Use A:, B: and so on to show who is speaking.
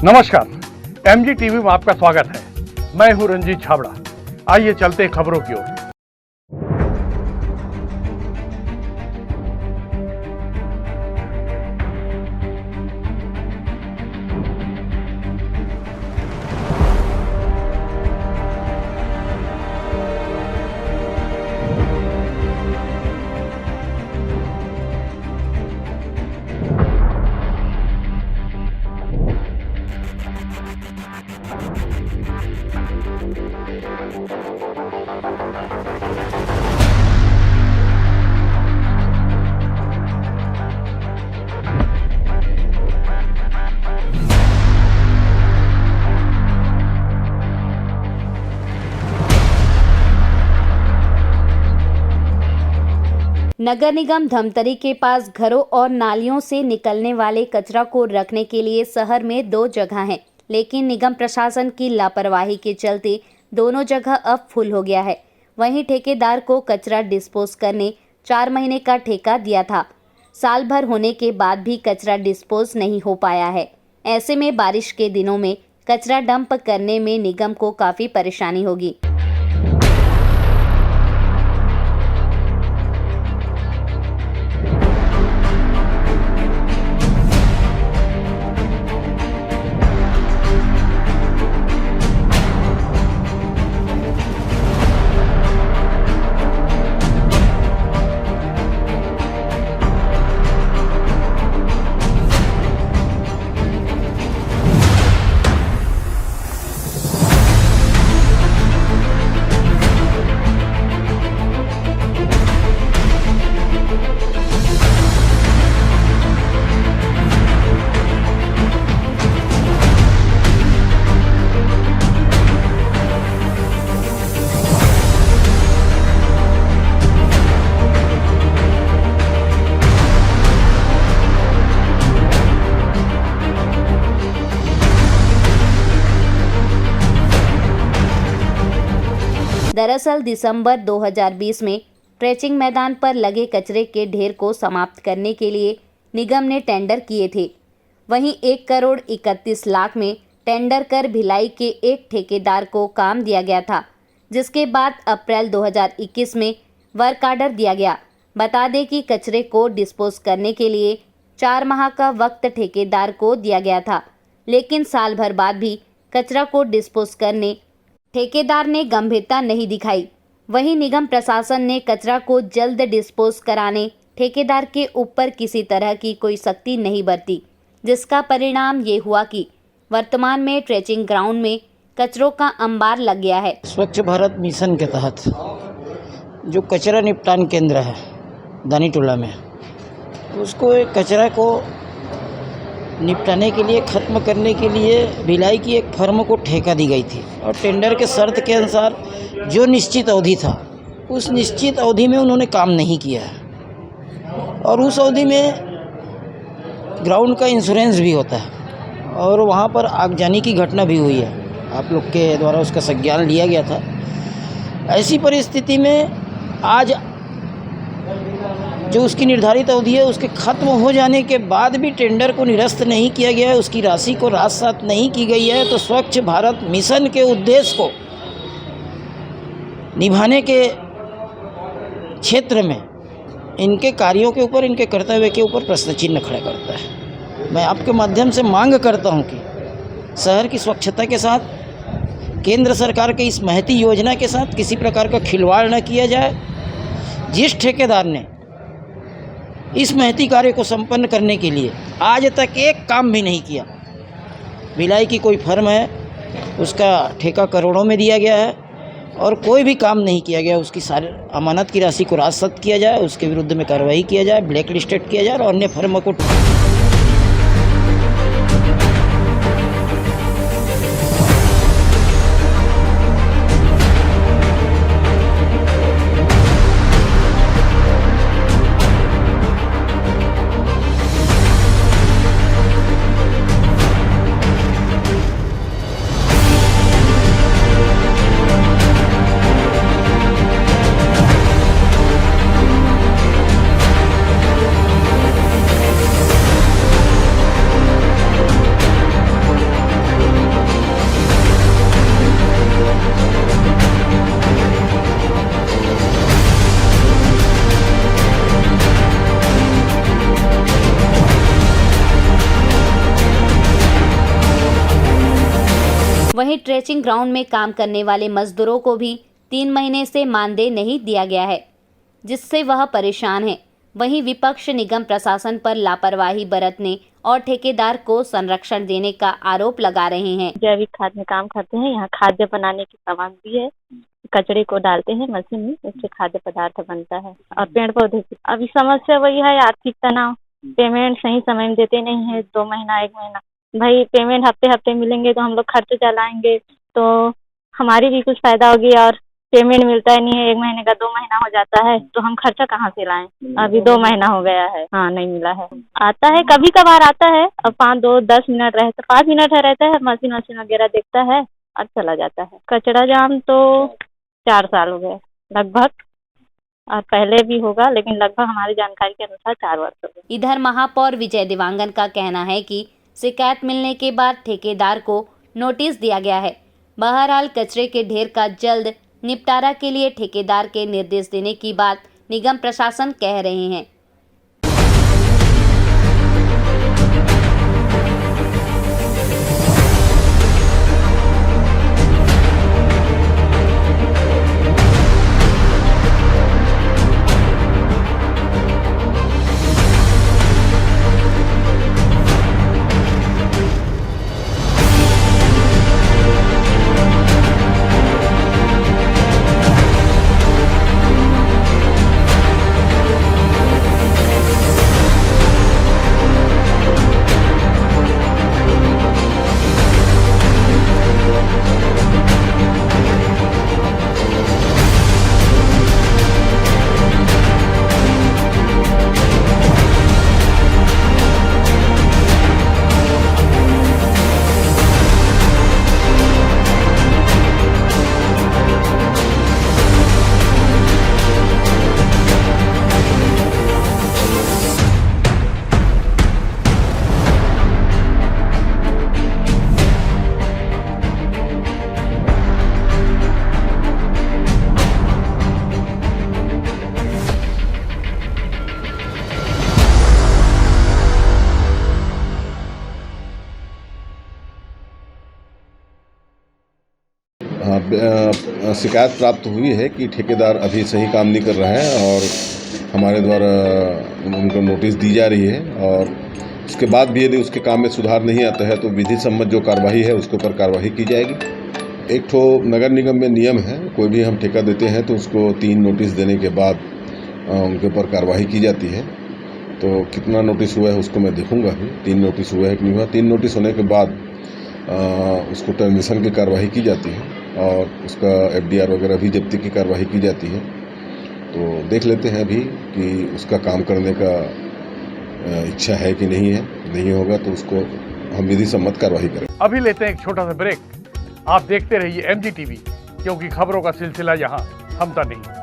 A: नमस्कार, MG TV में आपका स्वागत है। मैं हूं रंजीत छाबड़ा। आइए चलते हैं खबरों की ओर।
B: नगर निगम धमतरी के पास घरों और नालियों से निकलने वाले कचरा को रखने के लिए शहर में 2 जगह हैं, लेकिन निगम प्रशासन की लापरवाही के चलते दोनों जगह अब फुल हो गया है। वहीं ठेकेदार को कचरा डिस्पोज करने 4 महीने का ठेका दिया था। साल भर होने के बाद भी कचरा डिस्पोज नहीं हो पाया है। ऐसे में बारिश के दिनों में कचरा डंप करने में निगम को काफ़ी परेशानी होगी। दरअसल दिसंबर 2020 में ट्रेचिंग मैदान पर लगे कचरे के ढेर को समाप्त करने के लिए निगम ने टेंडर किए थे। वहीं 1 करोड़ 31 लाख में टेंडर कर भिलाई के एक ठेकेदार को काम दिया गया था, जिसके बाद अप्रैल 2021 में वर्क आर्डर दिया गया। बता दें कि कचरे को डिस्पोज करने के लिए 4 माह का वक्त ठेकेदार को दिया गया था, लेकिन साल भर बाद भी कचरा को डिस्पोज करने ठेकेदार ने गंभीरता नहीं दिखाई। वहीं निगम प्रशासन ने कचरा को जल्द डिस्पोज कराने ठेकेदार के ऊपर किसी तरह की कोई सख्ती नहीं बरती, जिसका परिणाम ये हुआ कि वर्तमान में ट्रेचिंग ग्राउंड में कचरों का अंबार लग गया है।
C: स्वच्छ भारत मिशन के तहत जो कचरा निपटान केंद्र है दानी टोला में, उसको कचरा को निपटाने के लिए, ख़त्म करने के लिए भिलाई की एक फर्म को ठेका दी गई थी और टेंडर के शर्त के अनुसार जो निश्चित अवधि था, उस निश्चित अवधि में उन्होंने काम नहीं किया है। और उस अवधि में ग्राउंड का इंश्योरेंस भी होता है और वहाँ पर आगजनी की घटना भी हुई है। आप लोग के द्वारा उसका संज्ञान लिया गया था। ऐसी परिस्थिति में आज जो उसकी निर्धारित अवधि है, उसके ख़त्म हो जाने के बाद भी टेंडर को निरस्त नहीं किया गया है, उसकी राशि को राजसात नहीं की गई है, तो स्वच्छ भारत मिशन के उद्देश्य को निभाने के क्षेत्र में इनके कार्यों के ऊपर, इनके कर्तव्य के ऊपर प्रश्न चिन्ह खड़ा करता है। मैं आपके माध्यम से मांग करता हूं कि शहर की स्वच्छता के साथ केंद्र सरकार के इस महती योजना के साथ किसी प्रकार का खिलवाड़ न किया जाए। जिस ठेकेदार ने इस महती कार्य को संपन्न करने के लिए आज तक एक काम भी नहीं किया, भिलाई की कोई फर्म है, उसका ठेका करोड़ों में दिया गया है और कोई भी काम नहीं किया गया, उसकी सारी अमानत की राशि को राजसात किया जाए, उसके विरुद्ध में कार्रवाई किया जाए, ब्लैक लिस्टेड किया जाए और अन्य फर्म को
B: वहीं ट्रेचिंग ग्राउंड में काम करने वाले मजदूरों को भी 3 महीने से मानदेय नहीं दिया गया है, जिससे वह परेशान है। वहीं विपक्ष निगम प्रशासन पर लापरवाही बरतने और ठेकेदार को संरक्षण देने का आरोप लगा रहे हैं।
D: जैविक खाद में काम करते हैं, यहाँ खाद्य बनाने की सामग्री है, कचरे को डालते हैं मशीन में, उससे खाद्य पदार्थ बनता है। और पेड़ पौधे की अभी समस्या वही है, आर्थिक तनाव, पेमेंट सही समय में देते नहीं है, 2 महीना 1 महीना। भाई पेमेंट हफ्ते हफ्ते मिलेंगे तो हम लोग खर्च चलाएंगे, तो हमारी भी कुछ फायदा होगी। और पेमेंट मिलता ही नहीं है, 1 महीने का 2 महीना हो जाता है, तो हम खर्चा कहाँ से लाएं? अभी 2 महीना हो गया है, हाँ नहीं मिला है। आता है कभी कभार आता है, अब 5-10 मिनट रहता, 5 मिनट रहता है, मशीन वगैरह देखता है और चला जाता है। कचरा जाम तो 4 साल हो गए लगभग, और पहले भी होगा, लेकिन लगभग हमारी जानकारी के अनुसार 4 वर्ष हो गए।
B: इधर महापौर विजय देवांगन का कहना है कि शिकायत मिलने के बाद ठेकेदार को नोटिस दिया गया है। बहरहाल कचरे के ढेर का जल्द निपटारा के लिए ठेकेदार के निर्देश देने की बात निगम प्रशासन कह रहे हैं।
E: शिकायत प्राप्त हुई है कि ठेकेदार अभी सही काम नहीं कर रहा है और हमारे द्वारा उनको नोटिस दी जा रही है, और उसके बाद भी यदि उसके काम में सुधार नहीं आता है तो विधि सम्मत जो कार्रवाई है उसके ऊपर कार्रवाई की जाएगी। एक ठो नगर निगम में नियम है, कोई भी हम ठेका देते हैं तो उसको 3 नोटिस देने के बाद उनके ऊपर कार्रवाई की जाती है। तो कितना नोटिस हुआ है उसको मैं देखूंगा अभी, 3 नोटिस हुआ है कि नहीं हुआ। 3 नोटिस होने के बाद उसको टर्मिनेशन की कार्रवाई की जाती है और उसका FDR वगैरह भी जब्ती की कार्रवाई की जाती है। तो देख लेते हैं अभी कि उसका काम करने का इच्छा है कि नहीं है। नहीं होगा तो उसको हम विधि सम्मत कार्रवाई करें।
A: अभी लेते हैं एक छोटा सा ब्रेक। आप देखते रहिए MG TV, क्योंकि खबरों का सिलसिला यहाँ थमता नहीं।